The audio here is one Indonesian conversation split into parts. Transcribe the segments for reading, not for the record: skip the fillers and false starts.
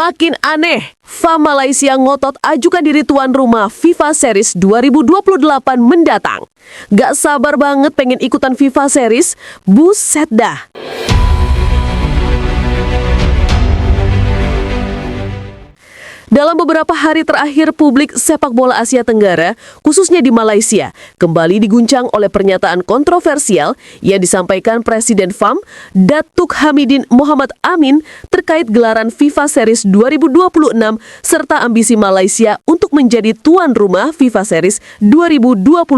Makin aneh, FAM Malaysia ngotot ajukan diri tuan rumah FIFA Series 2028 mendatang. Gak sabar banget pengen ikutan FIFA Series, buset dah. Dalam beberapa hari terakhir, publik sepak bola Asia Tenggara, khususnya di Malaysia, kembali diguncang oleh pernyataan kontroversial yang disampaikan Presiden FAM, Datuk Hamidin Mohamad Amin, terkait gelaran FIFA Series 2026 serta ambisi Malaysia untuk menjadi tuan rumah FIFA Series 2028.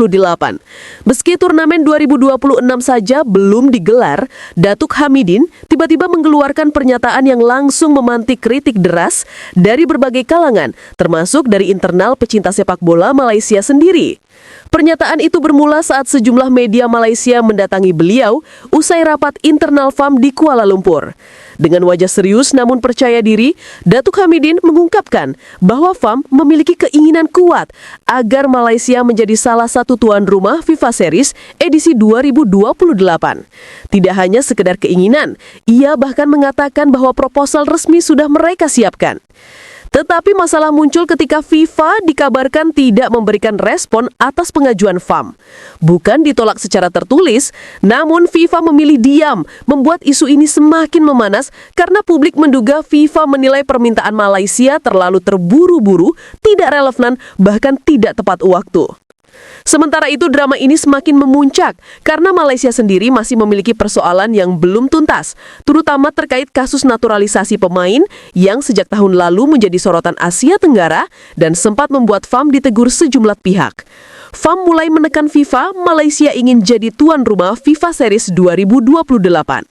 Meski turnamen 2026 saja belum digelar, Datuk Hamidin tiba-tiba mengeluarkan pernyataan yang langsung memantik kritik deras dari berbagai kalangan, termasuk dari internal pecinta sepak bola Malaysia sendiri. Pernyataan itu bermula saat sejumlah media Malaysia mendatangi beliau usai rapat internal FAM di Kuala Lumpur. Dengan wajah serius namun percaya diri, Datuk Hamidin mengungkapkan bahwa FAM memiliki keinginan kuat agar Malaysia menjadi salah satu tuan rumah FIFA Series edisi 2028. Tidak hanya sekedar keinginan, ia bahkan mengatakan bahwa proposal resmi sudah mereka siapkan. Tetapi masalah muncul ketika FIFA dikabarkan tidak memberikan respon atas pengajuan FAM. Bukan ditolak secara tertulis, namun FIFA memilih diam, membuat isu ini semakin memanas karena publik menduga FIFA menilai permintaan Malaysia terlalu terburu-buru, tidak relevan, bahkan tidak tepat waktu. Sementara itu, drama ini semakin memuncak karena Malaysia sendiri masih memiliki persoalan yang belum tuntas, terutama terkait kasus naturalisasi pemain yang sejak tahun lalu menjadi sorotan Asia Tenggara dan sempat membuat FAM ditegur sejumlah pihak. FAM mulai menekan FIFA, Malaysia ingin jadi tuan rumah FIFA Series 2028.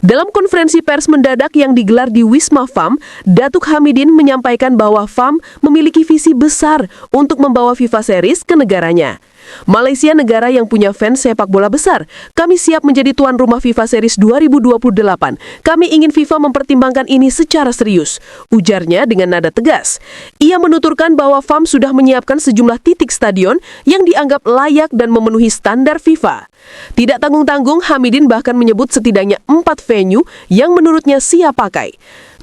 Dalam konferensi pers mendadak yang digelar di Wisma FAM, Datuk Hamidin menyampaikan bahwa FAM memiliki visi besar untuk membawa FIFA Series ke negaranya. Malaysia negara yang punya fans sepak bola besar. Kami siap menjadi tuan rumah FIFA Series 2028. Kami ingin FIFA mempertimbangkan ini secara serius, ujarnya dengan nada tegas. Ia menuturkan bahwa FAM sudah menyiapkan sejumlah titik stadion yang dianggap layak dan memenuhi standar FIFA. Tidak tanggung-tanggung, Hamidin bahkan menyebut setidaknya 4 venue yang menurutnya siap pakai.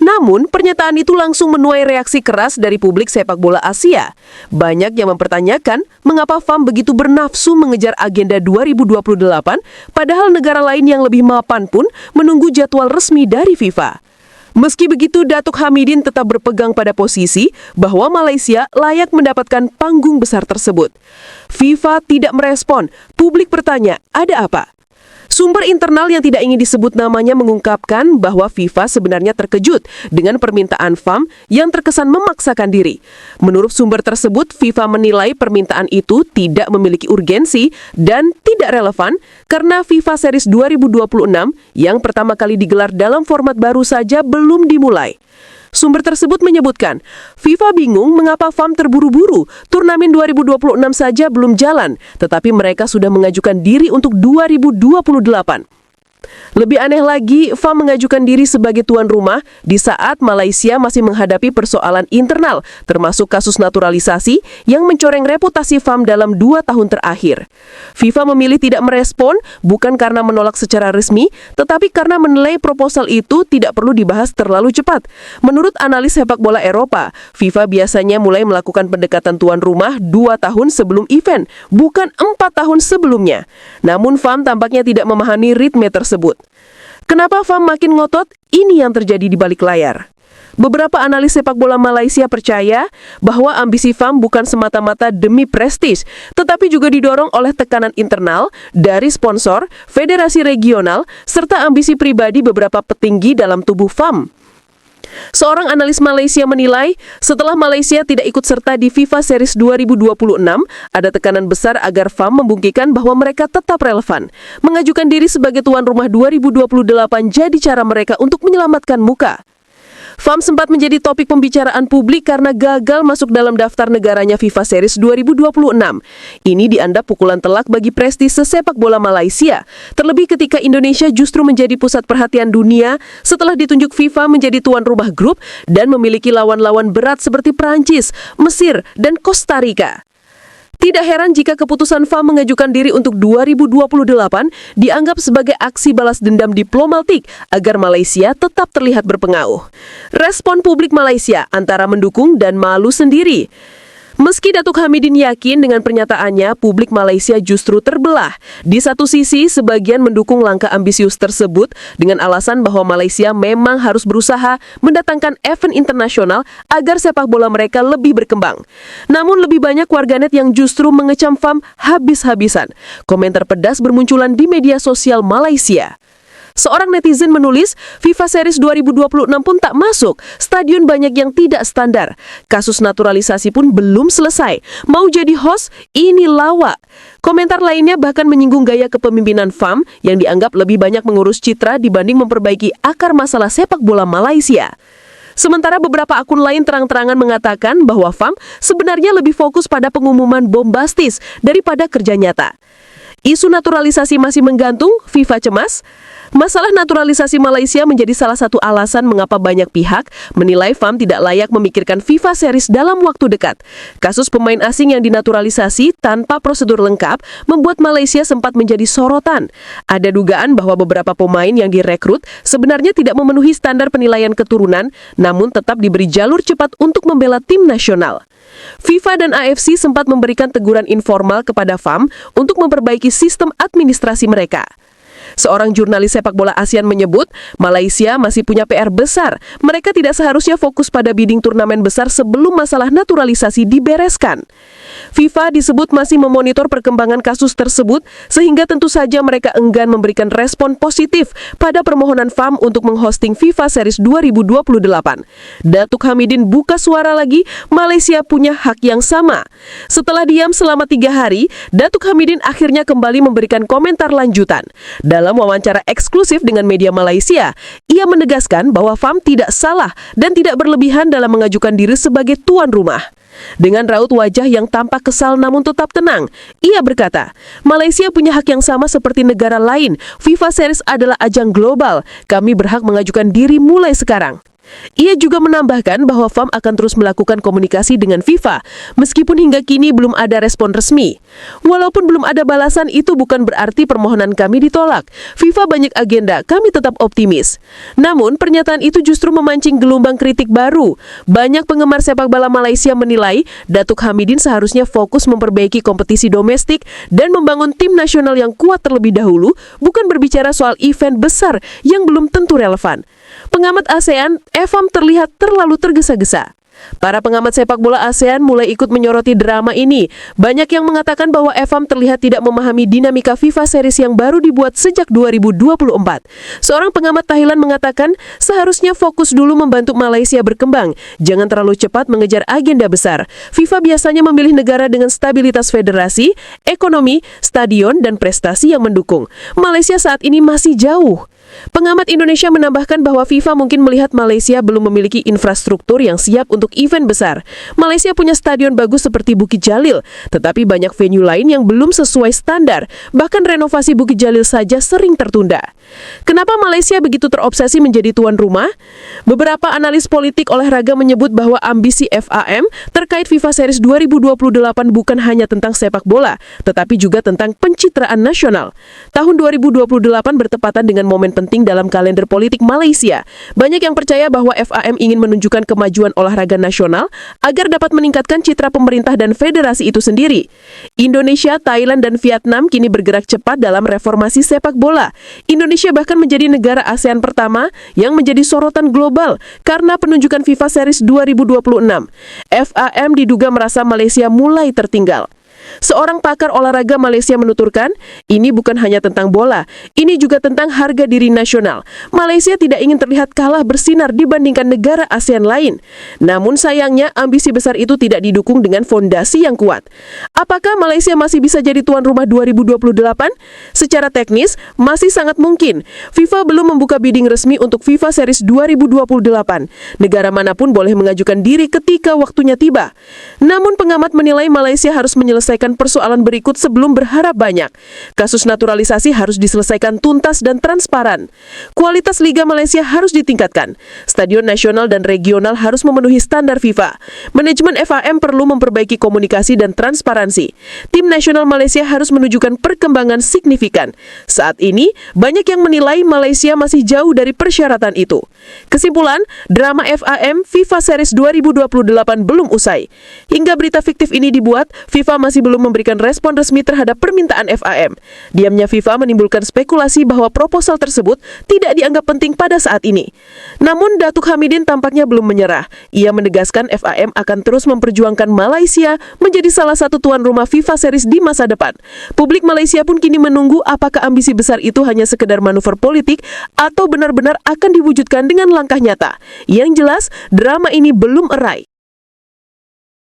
Namun, pernyataan itu langsung menuai reaksi keras dari publik sepak bola Asia. Banyak yang mempertanyakan mengapa FAM begitu bernafsu mengejar agenda 2028, padahal negara lain yang lebih mapan pun menunggu jadwal resmi dari FIFA. Meski begitu, Datuk Hamidin tetap berpegang pada posisi bahwa Malaysia layak mendapatkan panggung besar tersebut. FIFA tidak merespon. Publik bertanya, ada apa? Sumber internal yang tidak ingin disebut namanya mengungkapkan bahwa FIFA sebenarnya terkejut dengan permintaan FAM yang terkesan memaksakan diri. Menurut sumber tersebut, FIFA menilai permintaan itu tidak memiliki urgensi dan tidak relevan karena FIFA Series 2026 yang pertama kali digelar dalam format baru saja belum dimulai. Sumber tersebut menyebutkan, FIFA bingung mengapa FAM terburu-buru, turnamen 2026 saja belum jalan, tetapi mereka sudah mengajukan diri untuk 2028. Lebih aneh lagi, FAM mengajukan diri sebagai tuan rumah di saat Malaysia masih menghadapi persoalan internal, termasuk kasus naturalisasi yang mencoreng reputasi FAM dalam 2 tahun terakhir. FIFA memilih tidak merespon, bukan karena menolak secara resmi, tetapi karena menilai proposal itu tidak perlu dibahas terlalu cepat. Menurut analis sepak bola Eropa, FIFA biasanya mulai melakukan pendekatan tuan rumah 2 tahun sebelum event, bukan 4 tahun sebelumnya. Namun FAM tampaknya tidak memahami ritme tersebut. Kenapa FAM makin ngotot? Ini yang terjadi di balik layar. Beberapa analis sepak bola Malaysia percaya bahwa ambisi FAM bukan semata-mata demi prestis, tetapi juga didorong oleh tekanan internal dari sponsor, federasi regional, serta ambisi pribadi beberapa petinggi dalam tubuh FAM. Seorang analis Malaysia menilai, setelah Malaysia tidak ikut serta di FIFA Series 2026, ada tekanan besar agar FAM membuktikan bahwa mereka tetap relevan. Mengajukan diri sebagai tuan rumah 2028 jadi cara mereka untuk menyelamatkan muka. FAM sempat menjadi topik pembicaraan publik karena gagal masuk dalam daftar negaranya FIFA Series 2026. Ini dianggap pukulan telak bagi prestise sepak bola Malaysia, terlebih ketika Indonesia justru menjadi pusat perhatian dunia setelah ditunjuk FIFA menjadi tuan rumah grup dan memiliki lawan-lawan berat seperti Prancis, Mesir, dan Costa Rica. Tidak heran jika keputusan FAM mengajukan diri untuk 2028 dianggap sebagai aksi balas dendam diplomatik agar Malaysia tetap terlihat berpengaruh. Respon publik Malaysia antara mendukung dan malu sendiri. Meski Datuk Hamidin yakin dengan pernyataannya, publik Malaysia justru terbelah. Di satu sisi, sebagian mendukung langkah ambisius tersebut dengan alasan bahwa Malaysia memang harus berusaha mendatangkan event internasional agar sepak bola mereka lebih berkembang. Namun lebih banyak warganet yang justru mengecam FAM habis-habisan. Komentar pedas bermunculan di media sosial Malaysia. Seorang netizen menulis, FIFA Series 2026 pun tak masuk, stadion banyak yang tidak standar. Kasus naturalisasi pun belum selesai. Mau jadi host, ini lawak. Komentar lainnya bahkan menyinggung gaya kepemimpinan FAM yang dianggap lebih banyak mengurus citra dibanding memperbaiki akar masalah sepak bola Malaysia. Sementara beberapa akun lain terang-terangan mengatakan bahwa FAM sebenarnya lebih fokus pada pengumuman bombastis daripada kerja nyata. Isu naturalisasi masih menggantung, FIFA cemas. Masalah naturalisasi Malaysia menjadi salah satu alasan mengapa banyak pihak menilai FAM tidak layak memikirkan FIFA Series dalam waktu dekat. Kasus pemain asing yang dinaturalisasi tanpa prosedur lengkap membuat Malaysia sempat menjadi sorotan. Ada dugaan bahwa beberapa pemain yang direkrut sebenarnya tidak memenuhi standar penilaian keturunan, namun tetap diberi jalur cepat untuk membela tim nasional. FIFA dan AFC sempat memberikan teguran informal kepada FAM untuk memperbaiki sistem administrasi mereka. Seorang jurnalis sepak bola ASEAN menyebut, Malaysia masih punya PR besar. Mereka tidak seharusnya fokus pada bidding turnamen besar sebelum masalah naturalisasi dibereskan. FIFA disebut masih memonitor perkembangan kasus tersebut, sehingga tentu saja mereka enggan memberikan respon positif pada permohonan FAM untuk menghosting FIFA Series 2028. Datuk Hamidin buka suara lagi, Malaysia punya hak yang sama. Setelah diam selama 3 hari, Datuk Hamidin akhirnya kembali memberikan komentar lanjutan. Dalam wawancara eksklusif dengan media Malaysia, ia menegaskan bahwa FAM tidak salah dan tidak berlebihan dalam mengajukan diri sebagai tuan rumah. Dengan raut wajah yang tampak kesal namun tetap tenang, ia berkata, Malaysia punya hak yang sama seperti negara lain. FIFA Series adalah ajang global. Kami berhak mengajukan diri mulai sekarang. Ia juga menambahkan bahwa FAM akan terus melakukan komunikasi dengan FIFA, meskipun hingga kini belum ada respon resmi. Walaupun belum ada balasan, itu bukan berarti permohonan kami ditolak. FIFA banyak agenda, kami tetap optimis. Namun, pernyataan itu justru memancing gelombang kritik baru. Banyak penggemar sepak bola Malaysia menilai, Datuk Hamidin seharusnya fokus memperbaiki kompetisi domestik dan membangun tim nasional yang kuat terlebih dahulu, bukan berbicara soal event besar yang belum tentu relevan. Pengamat ASEAN, FAM terlihat terlalu tergesa-gesa. Para pengamat sepak bola ASEAN mulai ikut menyoroti drama ini. Banyak yang mengatakan bahwa FAM terlihat tidak memahami dinamika FIFA Series yang baru dibuat sejak 2024. Seorang pengamat Thailand mengatakan seharusnya fokus dulu membantu Malaysia berkembang. Jangan terlalu cepat mengejar agenda besar. FIFA biasanya memilih negara dengan stabilitas federasi, ekonomi, stadion, dan prestasi yang mendukung. Malaysia saat ini masih jauh. Pengamat Indonesia menambahkan bahwa FIFA mungkin melihat Malaysia belum memiliki infrastruktur yang siap untuk event besar. Malaysia punya stadion bagus seperti Bukit Jalil, tetapi banyak venue lain yang belum sesuai standar. Bahkan renovasi Bukit Jalil saja sering tertunda. Kenapa Malaysia begitu terobsesi menjadi tuan rumah? Beberapa analis politik olahraga menyebut bahwa ambisi FAM terkait FIFA Series 2028 bukan hanya tentang sepak bola, tetapi juga tentang pencitraan nasional. Tahun 2028 bertepatan dengan momen penting dalam kalender politik Malaysia. Banyak yang percaya bahwa FAM ingin menunjukkan kemajuan olahraga nasional agar dapat meningkatkan citra pemerintah dan federasi itu sendiri. Indonesia, Thailand, dan Vietnam kini bergerak cepat dalam reformasi sepak bola. Indonesia bahkan menjadi negara ASEAN pertama yang menjadi sorotan global karena penunjukan FIFA Series 2026. FAM diduga merasa Malaysia mulai tertinggal. Seorang pakar olahraga Malaysia menuturkan, ini bukan hanya tentang bola, ini juga tentang harga diri nasional. Malaysia tidak ingin terlihat kalah bersinar dibandingkan negara ASEAN lain. Namun sayangnya, ambisi besar itu tidak didukung dengan fondasi yang kuat. Apakah Malaysia masih bisa jadi tuan rumah 2028? Secara teknis, masih sangat mungkin. FIFA belum membuka bidding resmi untuk FIFA Series 2028. Negara manapun boleh mengajukan diri ketika waktunya tiba. Namun pengamat menilai Malaysia harus menyelesaikan menyelesaikan persoalan berikut sebelum berharap banyak. Kasus naturalisasi harus diselesaikan tuntas dan transparan. Kualitas Liga Malaysia harus ditingkatkan. Stadion nasional dan regional harus memenuhi standar FIFA. Manajemen FAM perlu memperbaiki komunikasi dan transparansi. Tim nasional Malaysia harus menunjukkan perkembangan signifikan. Saat ini, banyak yang menilai Malaysia masih jauh dari persyaratan itu. Kesimpulan, drama FAM FIFA Series 2028 belum usai. Hingga berita fiktif ini dibuat, FIFA masih belum memberikan respon resmi terhadap permintaan FAM. Diamnya FIFA menimbulkan spekulasi bahwa proposal tersebut tidak dianggap penting pada saat ini. Namun, Datuk Hamidin tampaknya belum menyerah. Ia menegaskan FAM akan terus memperjuangkan Malaysia menjadi salah satu tuan rumah FIFA Series di masa depan. Publik Malaysia pun kini menunggu apakah ambisi besar itu hanya sekedar manuver politik atau benar-benar akan diwujudkan dengan langkah nyata. Yang jelas, drama ini belum erai.